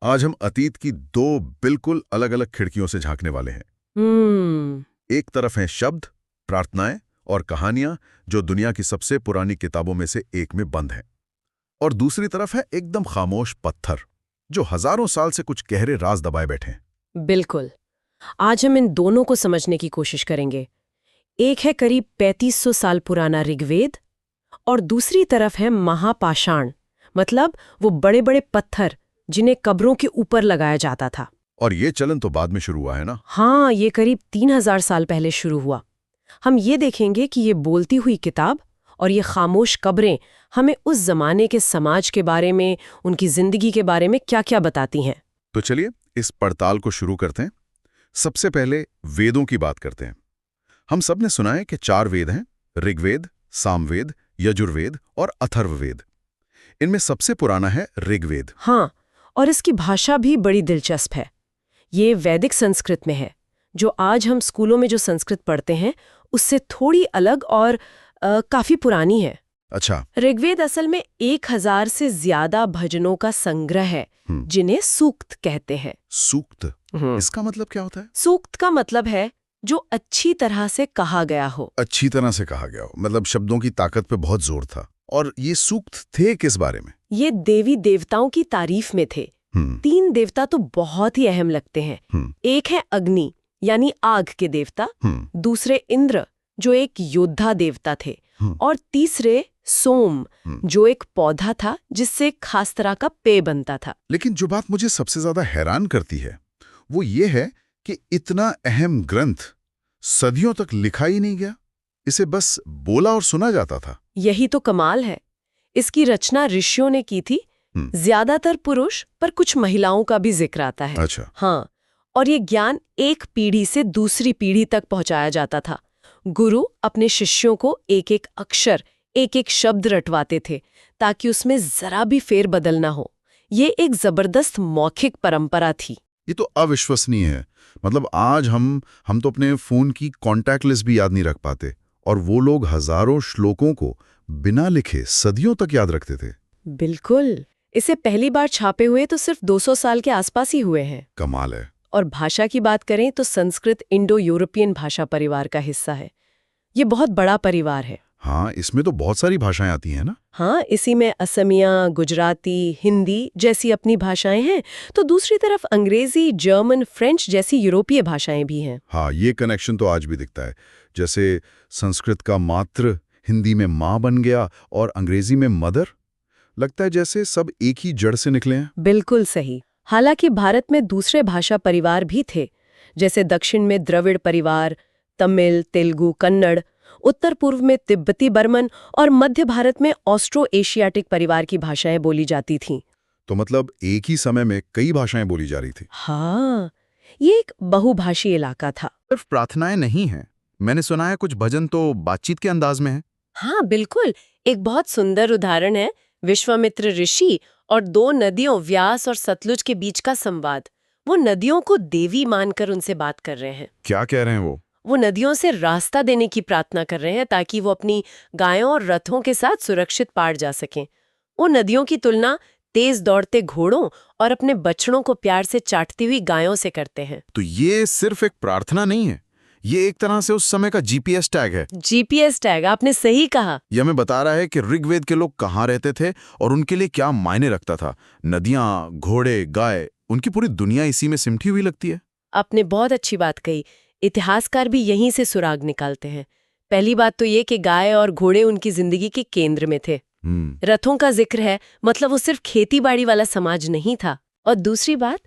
आज हम अतीत की दो बिल्कुल अलग अलग खिड़कियों से झांकने वाले हैं। एक तरफ हैं शब्द, प्रार्थनाएं और कहानियां जो दुनिया की सबसे पुरानी किताबों में से एक में बंद हैं, और दूसरी तरफ है एकदम खामोश पत्थर जो हजारों साल से कुछ गहरे राज दबाए बैठे हैं। बिल्कुल। आज हम इन दोनों को समझने की कोशिश करेंगे। एक है करीब 3500 साल पुराना ऋग्वेद और दूसरी तरफ है महापाषाण, मतलब वो बड़े बड़े पत्थर जिन्हें कब्रों के ऊपर लगाया जाता था। और ये चलन तो बाद में शुरू हुआ है ना? हाँ, ये करीब 3000 साल पहले शुरू हुआ। हम ये देखेंगे कि ये बोलती हुई किताब और ये खामोश कब्रें हमें उस जमाने के समाज के बारे में, उनकी जिंदगी के बारे में क्या-क्या बताती हैं। तो चलिए इस पड़ताल को शुरू करते हैं। सबसे पहले वेदों की बात करते हैं। हम सब ने सुना है कि 4 वेद हैं: ऋग्वेद, सामवेद, यजुर्वेद और अथर्ववेद। इनमें सबसे पुराना है ऋग्वेद। हाँ, और इसकी भाषा भी बड़ी दिलचस्प है। ये वैदिक संस्कृत में है, जो आज हम स्कूलों में जो संस्कृत पढ़ते हैं उससे थोड़ी अलग और काफी पुरानी है। अच्छा। ऋग्वेद असल में 1000 से ज्यादा भजनों का संग्रह है, जिन्हें सूक्त कहते हैं। सूक्त? इसका मतलब क्या होता है? सूक्त का मतलब है जो अच्छी तरह से कहा गया हो। अच्छी तरह से कहा गया हो, मतलब शब्दों की ताकत पे बहुत जोर था। और ये सूक्त थे किस बारे में? ये देवी देवताओं की तारीफ में थे। 3 देवता तो बहुत ही अहम लगते हैं। एक है अग्नि, यानी आग के देवता, दूसरे इंद्र जो एक योद्धा देवता थे, और तीसरे सोम जो एक पौधा था जिससे खास तरह का पेय बनता था। लेकिन जो बात मुझे सबसे ज्यादा हैरान करती है वो ये है कि इतना अहम ग्रंथ सदियों तक लिखा ही नहीं गया। इसे बस बोला और सुना जाता था। यही तो कमाल है। इसकी रचना ऋषियों ने की थी, ज्यादातर पुरुष, पर कुछ महिलाओं का भी जिक्र आता है। अच्छा। हाँ, और ये ज्ञान एक पीढ़ी से दूसरी पीढ़ी तक पहुंचाया जाता था। गुरु अपने शिष्यों को एक एक अक्षर, एक एक शब्द रटवाते थे ताकि उसमें जरा भी फेरबदल ना हो। ये एक जबरदस्त मौखिक परंपरा थी। ये तो अविश्वसनीय है। मतलब आज हम तो अपने फोन की कॉन्टैक्ट लिस्ट भी याद नहीं रख पाते, और वो लोग हजारों श्लोकों को बिना लिखे सदियों तक याद रखते थे। बिल्कुल। इसे पहली बार छापे हुए तो सिर्फ 200 साल के आसपास ही हुए हैं। कमाल है। और भाषा की बात करें तो संस्कृत इंडो यूरोपियन भाषा परिवार का हिस्सा है। ये बहुत बड़ा परिवार है। हाँ, इसमें तो बहुत सारी भाषाएं आती हैं ना? हाँ, इसी में असमिया, गुजराती, हिंदी जैसी अपनी भाषाएं हैं, तो दूसरी तरफ अंग्रेजी, जर्मन, फ्रेंच जैसी यूरोपीय भाषाएं भी हैं। हाँ, ये कनेक्शन तो आज भी दिखता है। जैसे संस्कृत का मात्र हिंदी में माँ बन गया और अंग्रेजी में मदर। लगता है जैसे सब एक ही जड़ से निकले हैं। बिल्कुल सही। हालांकि भारत में दूसरे भाषा परिवार भी थे, जैसे दक्षिण में द्रविड़ परिवार, तमिल, तेलुगु, कन्नड़, उत्तर पूर्व में तिब्बती बर्मन, और मध्य भारत में ऑस्ट्रो एशियाटिक परिवार की भाषाएं बोली जाती थीं। तो मतलब एक ही समय में कई भाषाएं बोली जा रही थी। हाँ, ये एक बहुभाषी इलाका था। सिर्फ प्रार्थनाएं नहीं हैं, मैंने सुना है कुछ भजन तो बातचीत के अंदाज में है। हाँ बिल्कुल। एक बहुत सुंदर उदाहरण है विश्वामित्र ऋषि और 2 नदियों व्यास और सतलुज के बीच का संवाद। वो नदियों को देवी मानकर उनसे बात कर रहे हैं। क्या कह रहे हैं वो नदियों से रास्ता देने की प्रार्थना कर रहे हैं ताकि वो अपनी गायों और रथों के साथ सुरक्षित पार जा सकें। वो नदियों की तुलना तेज दौड़ते घोड़ों और अपने बछड़ों को प्यार से चाटती हुई गायों से करते हैं। तो ये सिर्फ एक प्रार्थना नहीं है, ये एक तरह से उस समय का जीपीएस टैग है। जीपीएस टैग, आपने सही कहा। यह हमें बता रहा है कि ऋग्वेद के लोग कहाँ रहते थे और उनके लिए क्या मायने रखता था। नदियां, घोड़े, गाय, उनकी पूरी दुनिया इसी में सिमटी हुई लगती है। आपने बहुत अच्छी बात कही। इतिहासकार भी यहीं से सुराग निकालते हैं। पहली बात तो ये कि गाय और घोड़े उनकी जिंदगी के केंद्र में थे। रथों का जिक्र है, मतलब वो सिर्फ खेतीबाड़ी वाला समाज नहीं था। और दूसरी बात,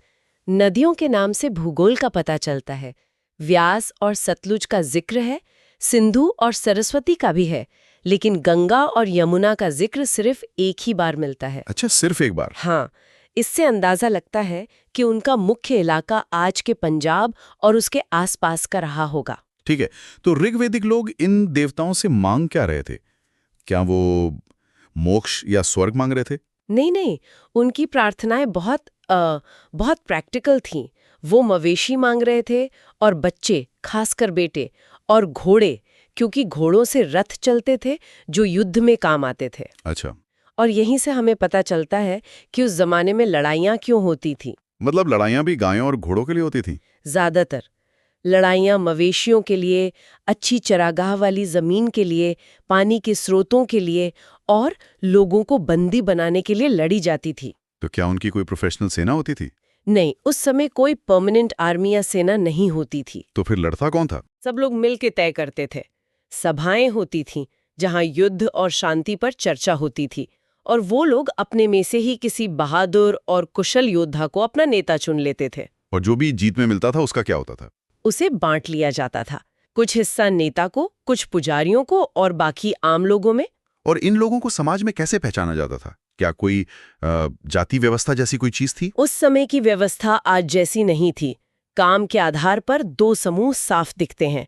नदियों के नाम से भूगोल का पता चलता है। व्यास और सतलुज का जिक्र है, सिंधु और सरस्वती का भी है, लेकिन गंगा और यमुना का जिक्र सिर्फ एक ही बार मिलता है। अच्छा, सिर्फ एक बार? हाँ, इससे अंदाजा लगता है कि उनका मुख्य इलाका आज के पंजाब और उसके आसपास का रहा होगा। ठीक है, तो ऋग्वेदिक लोग इन देवताओं से मांग क्या रहे थे? क्या वो मोक्ष या स्वर्ग मांग रहे थे? नहीं, उनकी प्रार्थनाएं बहुत प्रैक्टिकल थीं। वो मवेशी मांग रहे थे, और बच्चे, खासकर बेटे, और घोड़े, क्योंकि घोड़ों से रथ चलते थे जो युद्ध में काम आते थे। अच्छा। और यहीं से हमें पता चलता है कि उस जमाने में लड़ाइयाँ क्यों होती थी। मतलब लड़ाइयाँ भी गायों और घोड़ों के लिए होती थी? ज्यादातर लड़ाइयाँ मवेशियों के लिए, अच्छी चरागाह वाली जमीन के लिए, पानी के स्रोतों के लिए और लोगों को बंदी बनाने के लिए लड़ी जाती थी। तो क्या उनकी कोई प्रोफेशनल सेना होती थी? नहीं, उस समय कोई परमानेंट आर्मी या सेना नहीं होती थी। तो फिर लड़ता कौन था? सब लोग मिल के तय करते थे। सभाएं होती थीं जहां युद्ध और शांति पर चर्चा होती थी और वो लोग अपने में से ही किसी बहादुर और कुशल योद्धा को अपना नेता चुन लेते थे। और जो भी जीत में मिलता था उसका क्या होता था? उसे बांट लिया जाता था, कुछ हिस्सा नेता को, कुछ पुजारियों को और बाकी आम लोगों में। और इन लोगों को समाज में कैसे पहचाना जाता था? क्या कोई जाति व्यवस्था जैसी कोई चीज थी? उस समय की व्यवस्था आज जैसी नहीं थी। काम के आधार पर दो समूह साफ दिखते हैं।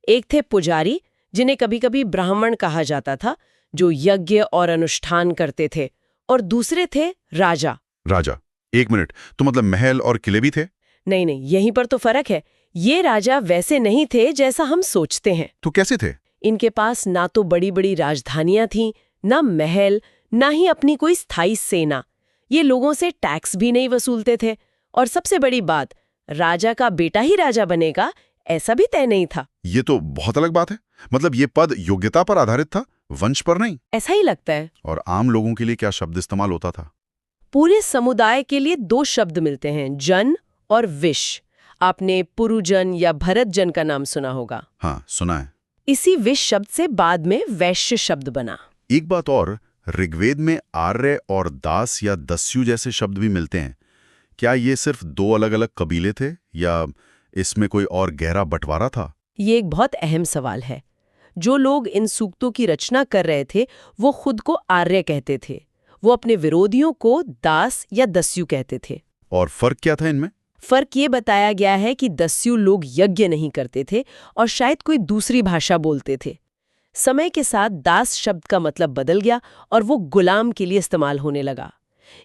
एक थे पुजारी, जिन्हें कभी-कभी ब्राह्मण कहा जाता था, जो यज्ञ और अनुष्ठान करते थे, और दूसरे थे राजा। राजा? एक मिनट, तो मतलब महल और किले भी थे? नहीं, यहीं पर तो फर्क है। ये राजा वैसे नहीं थे जैसा हम सोचते हैं। तो कैसे थे? इनके पास ना तो बड़ी-बड़ी राजधानियां थीं, ना महल, ना ही अपनी कोई स्थायी सेना। ये लोगों से टैक्स भी नहीं वसूलते थे, और सबसे बड़ी बात, राजा का बेटा ही राजा बनेगा ऐसा भी तय नहीं था। ये तो बहुत अलग बात है। मतलब ये पद योग्यता पर आधारित था, वंश पर नहीं। ऐसा ही लगता है। और आम लोगों के लिए क्या शब्द इस्तेमाल होता था? पूरे समुदाय के लिए दो शब्द मिलते हैं, जन और विश। आपने पुरुजन या भरतजन का नाम सुना होगा। हाँ, सुना है। इसी विश शब्द से बाद में वैश्य शब्द बना। एक बात और, ऋग्वेद में आर्य और दास या दस्यु जैसे शब्द भी मिलते हैं। क्या ये सिर्फ दो अलग अलग कबीले थे या इसमें कोई और गहरा बंटवारा था? ये एक बहुत अहम सवाल है। जो लोग इन सूक्तों की रचना कर रहे थे वो खुद को आर्य कहते थे। वो अपने विरोधियों को दास या दस्यु कहते थे। और फर्क क्या था इनमें? फर्क ये बताया गया है कि दस्यु लोग यज्ञ नहीं करते थे और शायद कोई दूसरी भाषा बोलते थे। समय के साथ दास शब्द का मतलब बदल गया और वो गुलाम के लिए इस्तेमाल होने लगा।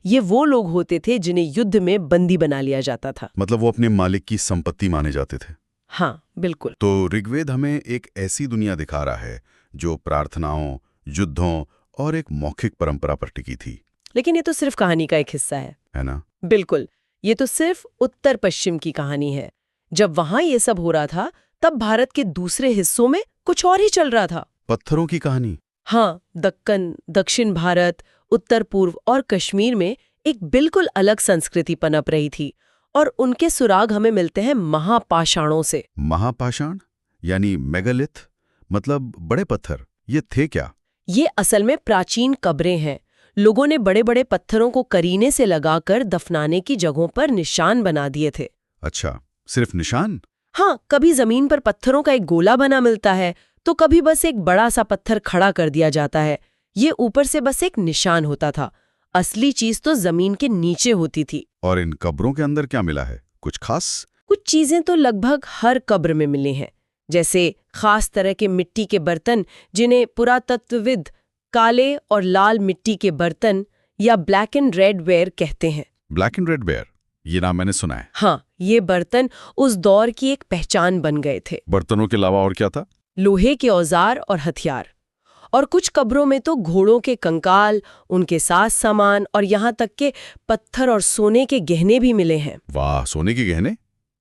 ये वो लोग होते थे जिन्हें युद्ध में बंदी बना लिया जाता था। मतलब वो अपने मालिक की संपत्ति माने जाते थे। हाँ, बिल्कुल। तो ऋग्वेद हमें एक ऐसी दुनिया दिखा रहा है जो प्रार्थनाओं, युद्धों और एक मौखिक परंपरा पर टिकी थी। लेकिन ये तो सिर्फ कहानी का एक हिस्सा है ना? बिल्कुल। ये तो सिर्फ उत्तर पश्चिम की कहानी है। जब वहां ये सब हो रहा था तब भारत के दूसरे हिस्सों में कुछ और ही चल रहा था। पत्थरों की कहानी? हाँ, दक्कन, दक्षिण भारत, उत्तर पूर्व और कश्मीर में एक बिल्कुल अलग संस्कृति पनप रही थी और उनके सुराग हमें मिलते हैं महापाषाणों से। महापाषाण यानी मेगालिथ, मतलब बड़े पत्थर। ये थे क्या? ये असल में प्राचीन कब्रें हैं। लोगों ने बड़े बड़े पत्थरों को करीने से लगाकर दफनाने की जगहों पर निशान बना दिए थे। अच्छा, सिर्फ निशान? हाँ, कभी जमीन पर पत्थरों का एक गोला बना मिलता है तो कभी बस एक बड़ा सा पत्थर खड़ा कर दिया जाता है। ये ऊपर से बस एक निशान होता था। असली चीज तो जमीन के नीचे होती थी। और इन कब्रों के अंदर क्या मिला है? कुछ खास? कुछ चीजें तो लगभग हर कब्र में मिली हैं, जैसे खास तरह के मिट्टी के बर्तन जिन्हें पुरातत्वविद काले और लाल मिट्टी के बर्तन या ब्लैक एंड रेड वेयर कहते हैं। ब्लैक एंड रेड वेयर, ये नाम मैंने सुना है। हाँ, ये बर्तन उस दौर की एक पहचान बन गए थे। बर्तनों के अलावा और क्या था? लोहे के औजार और हथियार। और कुछ कब्रों में तो घोड़ों के कंकाल, उनके साज सामान और यहाँ तक के पत्थर और सोने के गहने भी मिले हैं। वाह, सोने के गहने?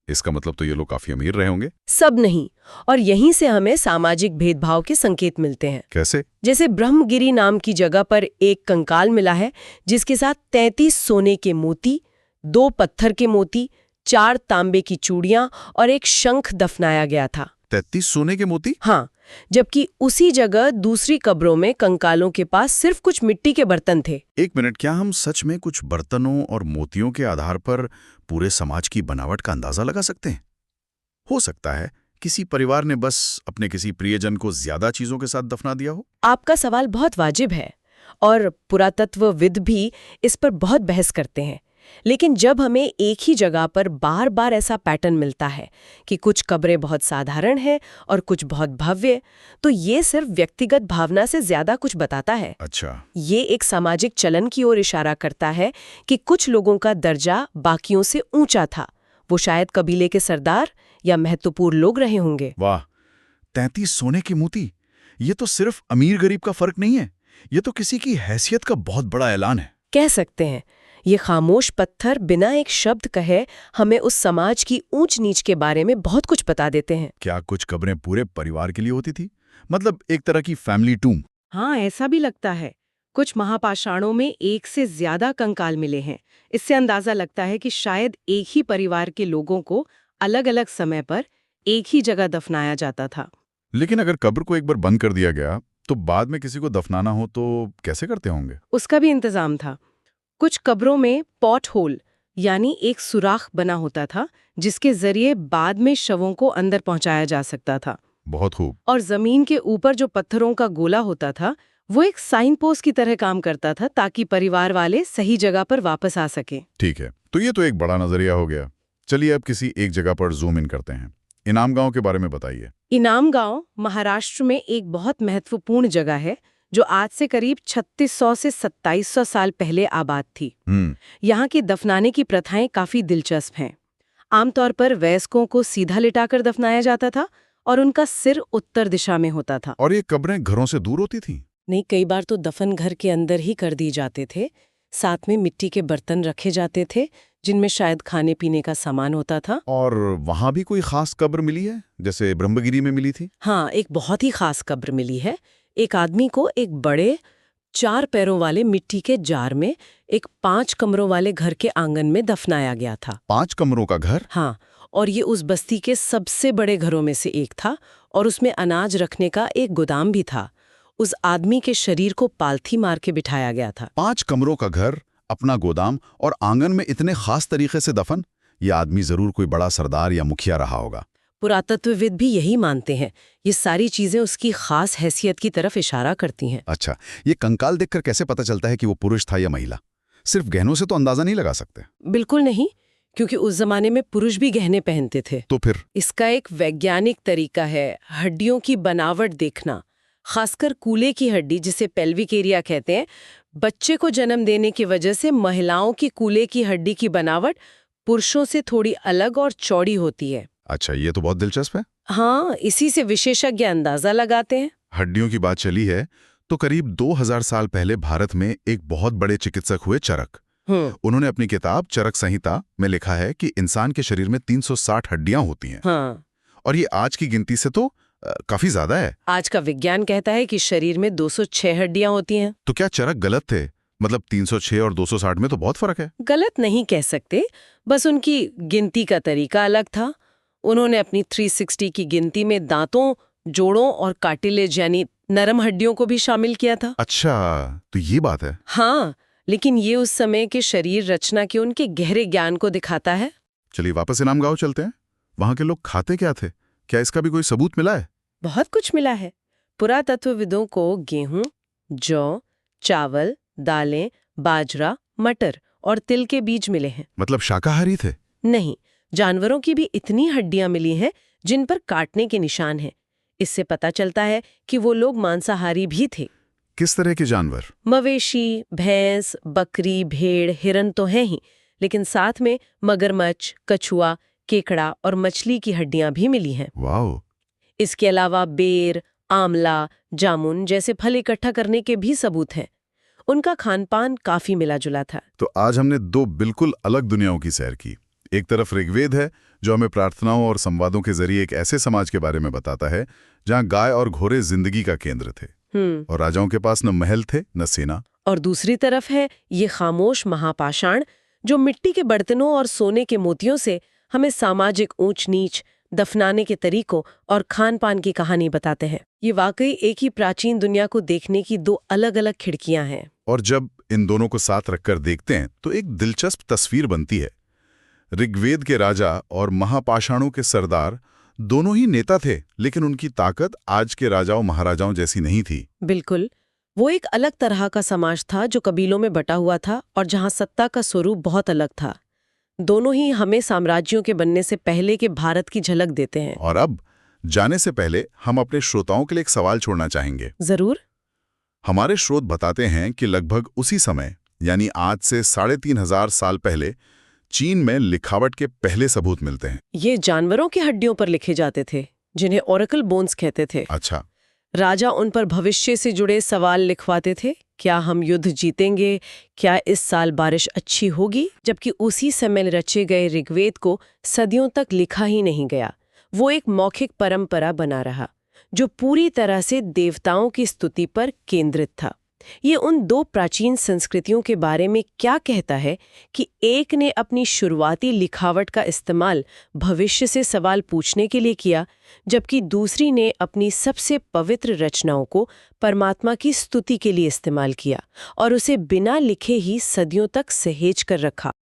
इसका मतलब तो ये लोग काफी अमीर रहे होंगे। सब नहीं, और यहीं से हमें सामाजिक भेदभाव के संकेत मिलते हैं। कैसे? जैसे ब्रह्मगिरी नाम की जगह पर एक कंकाल मिला है जिसके साथ 33 सोने के मोती, 2 पत्थर के मोती, 4 तांबे की चूड़ियां और एक शंख दफनाया गया था। 33 सोने के मोती? हाँ, जबकि उसी जगह दूसरी कब्रों में कंकालों के पास सिर्फ कुछ मिट्टी के बर्तन थे। एक मिनट, क्या हम सच में कुछ बर्तनों और मोतियों के आधार पर पूरे समाज की बनावट का अंदाजा लगा सकते हैं? हो सकता है किसी परिवार ने बस अपने किसी प्रियजन को ज्यादा चीजों के साथ दफना दिया हो। आपका सवाल बहुत वाजिब है और पुरातत्वविद भी इस पर बहुत बहस करते हैं। लेकिन जब हमें एक ही जगह पर बार बार ऐसा पैटर्न मिलता है कि कुछ कब्रें बहुत साधारण हैं और कुछ बहुत भव्य, तो ये सिर्फ व्यक्तिगत भावना से ज्यादा कुछ बताता है। अच्छा। ये एक सामाजिक चलन की ओर इशारा करता है कि कुछ लोगों का दर्जा बाकियों से ऊंचा था। वो शायद कबीले के सरदार या महत्वपूर्ण लोग रहे होंगे। वाह, 33 सोने की मोती! ये तो सिर्फ अमीर गरीब का फर्क नहीं है, ये तो किसी की हैसियत का बहुत बड़ा ऐलान है। कह सकते हैं ये खामोश पत्थर बिना एक शब्द कहे हमें उस समाज की ऊंच नीच के बारे में बहुत कुछ बता देते हैं। क्या कुछ कब्रें पूरे परिवार के लिए होती थी? मतलब एक तरह की फैमिली टूम? हाँ, ऐसा भी लगता है। कुछ महापाषाणों में एक से ज्यादा कंकाल मिले हैं। इससे अंदाजा लगता है कि शायद एक ही परिवार के लोगों को अलग अलग समय पर एक ही जगह दफनाया जाता था। लेकिन अगर कब्र को एक बार बंद कर दिया गया तो बाद में किसी को दफनाना हो तो कैसे करते होंगे? उसका भी इंतजाम था। कुछ कब्रों में पॉट होल यानी एक सुराख बना होता था जिसके जरिए बाद में शवों को अंदर पहुंचाया जा सकता था। बहुत खूब। और जमीन के ऊपर जो पत्थरों का गोला होता था वो एक साइन पोस्ट की तरह काम करता था ताकि परिवार वाले सही जगह पर वापस आ सके। ठीक है, तो ये तो एक बड़ा नजरिया हो गया। चलिए अब किसी एक जगह पर जूम इन करते हैं। इनाम गांव के बारे में बताइए। इनाम गांव महाराष्ट्र में एक बहुत महत्वपूर्ण जगह है जो आज से करीब 3600 से 2700 साल पहले आबाद थी। यहाँ की दफनाने की प्रथाएं काफी दिलचस्प हैं। आमतौर पर वयस्कों को सीधा लिटाकर दफनाया जाता था और उनका सिर उत्तर दिशा में होता था। और ये कब्रें घरों से दूर होती थीं? नहीं, कई बार तो दफन घर के अंदर ही कर दी जाते थे। साथ में मिट्टी के बर्तन रखे जाते थे जिनमें शायद खाने पीने का सामान होता था। और वहां भी कोई खास कब्र मिली है जैसे ब्रह्मगिरी में मिली थी? हाँ, एक बहुत ही खास कब्र मिली है। एक आदमी को एक बड़े 4 पैरों वाले मिट्टी के जार में एक 5 कमरों वाले घर के आंगन में दफनाया गया था। 5 कमरों का घर? हाँ, और ये उस बस्ती के सबसे बड़े घरों में से एक था और उसमें अनाज रखने का एक गोदाम भी था। उस आदमी के शरीर को पालथी मार के बिठाया गया था। 5 कमरों का घर, अपना गोदाम और आंगन में इतने खास तरीके से दफन। ये आदमी जरूर कोई बड़ा सरदार या मुखिया रहा होगा। पुरातत्वविद भी यही मानते हैं। ये सारी चीजें उसकी खास हैसियत की तरफ इशारा करती हैं। अच्छा, ये कंकाल देखकर कैसे पता चलता है कि वो पुरुष था या महिला? सिर्फ गहनों से तो अंदाजा नहीं लगा सकते। बिल्कुल नहीं, क्योंकि उस जमाने में पुरुष भी गहने पहनते थे। तो फिर? इसका एक वैज्ञानिक तरीका है हड्डियों की बनावट देखना, खासकर कूल्हे की हड्डी जिसे पेल्विक एरिया कहते हैं। बच्चे को जन्म देने की वजह से महिलाओं की कूल्हे की हड्डी की बनावट पुरुषों से थोड़ी अलग और चौड़ी होती है। अच्छा, ये तो बहुत दिलचस्प है। हाँ, इसी से विशेषज्ञ अंदाजा लगाते हैं। हड्डियों की बात चली है तो करीब 2000 साल पहले भारत में एक बहुत बड़े चिकित्सक हुए चरक। उन्होंने अपनी किताब चरक संहिता में लिखा है कि इंसान के शरीर में 360 हड्डियां होती हैं। हाँ। और ये आज की गिनती से तो काफी ज्यादा है। आज का विज्ञान कहता है कि शरीर में 206 हड्डियां होती हैं। तो क्या चरक गलत थे? मतलब 306 और 260 में तो बहुत फर्क है। गलत नहीं कह सकते, बस उनकी गिनती का तरीका अलग था। उन्होंने अपनी 360 की गिनती में दांतों, जोड़ों और कार्टिलेज यानी नरम हड्डियों को भी शामिल किया था। अच्छा, तो ये बात है। हाँ, लेकिन ये उस समय के शरीर रचना के उनके गहरे ज्ञान को दिखाता है। चलिए वापस इनाम गांव चलते हैं। वहां के लोग खाते क्या थे? क्या इसका भी कोई सबूत मिला है? बहुत कुछ मिला है। पुरातत्वविदों को गेहूं, जौ, चावल, दालें, बाजरा, मटर और तिल के बीज मिले हैं। मतलब शाकाहारी थे? नहीं, जानवरों की भी इतनी हड्डियां मिली हैं जिन पर काटने के निशान हैं। इससे पता चलता है कि वो लोग मांसाहारी भी थे। किस तरह के जानवर? मवेशी, भैंस, बकरी, भेड़, हिरन तो हैं ही, लेकिन साथ में मगरमच्छ, कछुआ, केकड़ा और मछली की हड्डियां भी मिली हैं। वाओ! इसके अलावा बेर, आंवला, जामुन जैसे फल इकट्ठा करने के भी सबूत हैं। उनका खानपान काफी मिला जुला था। तो आज हमने 2 बिल्कुल अलग दुनियाओं की सैर की। एक तरफ ऋग्वेद है जो हमें प्रार्थनाओं और संवादों के जरिए एक ऐसे समाज के बारे में बताता है जहां गाय और घोड़े जिंदगी का केंद्र थे और राजाओं के पास न महल थे न सेना। और दूसरी तरफ है ये खामोश महापाषाण जो मिट्टी के बर्तनों और सोने के मोतियों से हमें सामाजिक ऊंच नीच, दफनाने के तरीकों और खान पान की कहानी बताते हैं। ये वाकई एक ही प्राचीन दुनिया को देखने की 2 अलग-अलग खिड़कियां हैं। और जब इन दोनों को साथ रखकर देखते हैं तो एक दिलचस्प तस्वीर बनती है। ऋग्वेद के राजा और महापाषाणों के सरदार दोनों ही नेता थे, लेकिन उनकी ताकत आज के राजाओं महाराजाओं जैसी नहीं थी। बिल्कुल, वो एक अलग तरह का समाज था जो कबीलों में बटा हुआ था और जहां सत्ता का स्वरूप बहुत अलग था। दोनों ही हमें साम्राज्यों के बनने से पहले के भारत की झलक देते हैं। और अब जाने से पहले हम अपने श्रोताओं के लिए एक सवाल छोड़ना चाहेंगे। जरूर। हमारे स्रोत बताते हैं कि लगभग उसी समय यानी आज से 3500 साल पहले चीन में लिखावट के पहले सबूत मिलते हैं। ये जानवरों की हड्डियों पर लिखे जाते थे जिन्हें ओरेकल बोन्स कहते थे। अच्छा। राजा उन पर भविष्य से जुड़े सवाल लिखवाते थे। क्या हम युद्ध जीतेंगे? क्या इस साल बारिश अच्छी होगी? जबकि उसी समय रचे गए ऋग्वेद को सदियों तक लिखा ही नहीं गया। वो एक मौखिक परंपरा बना रहा जो पूरी तरह से देवताओं की स्तुति पर केंद्रित था। ये उन दो प्राचीन संस्कृतियों के बारे में क्या कहता है कि एक ने अपनी शुरुआती लिखावट का इस्तेमाल भविष्य से सवाल पूछने के लिए किया, जबकि दूसरी ने अपनी सबसे पवित्र रचनाओं को परमात्मा की स्तुति के लिए इस्तेमाल किया और उसे बिना लिखे ही सदियों तक सहेज कर रखा।